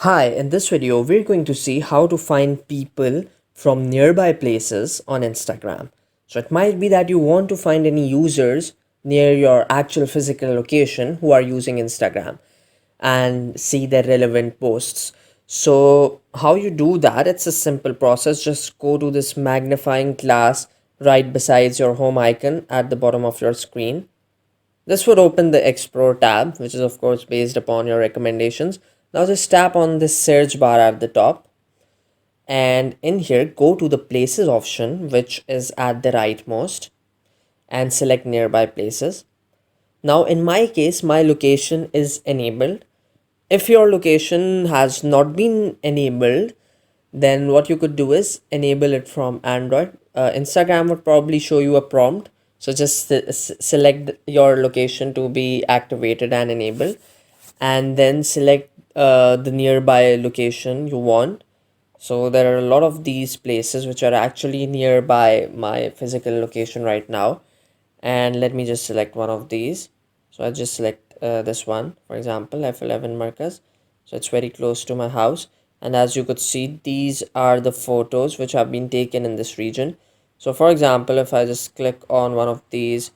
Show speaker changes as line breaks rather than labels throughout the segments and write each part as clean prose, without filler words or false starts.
Hi, in this video, we're going to see how to find people from nearby places on Instagram. So it might be that you want to find any users near your actual physical location who are using Instagram and see their relevant posts. So how you do that, it's a simple process. Just go to this magnifying glass right besides your home icon at the bottom of your screen. This would open the Explore tab, which is of course based upon your recommendations. Now just tap on this search bar at the top, and in here go to the places option, which is at the rightmost, and select nearby places. Now in my case, my location is enabled. If your location has not been enabled, then what you could do is enable it from Android. Instagram would probably show you a prompt. So just select your location to be activated and enabled, and then select the nearby location you want. So there are a lot of these places which are actually nearby my physical location right now. And let me just select one of these. So I just select this one, for example, F11 Marcus. So it's very close to my house. And as you could see, these are the photos which have been taken in this region. So for example, if I just click on one of these,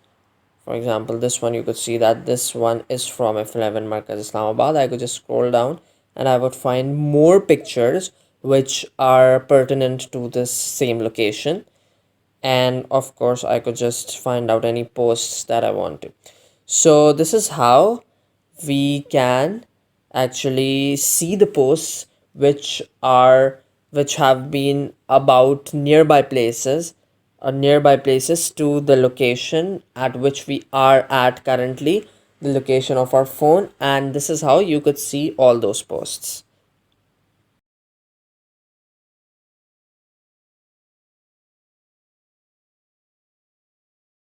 for example, this one, you could see that this one is from F11 Markaz Islamabad. I could just scroll down and I would find more pictures which are pertinent to this same location. And of course, I could just find out any posts that I want to. So this is how we can actually see the posts which have been about nearby places to the location at which we are at currently, the location of our phone, and this is how you could see all those posts.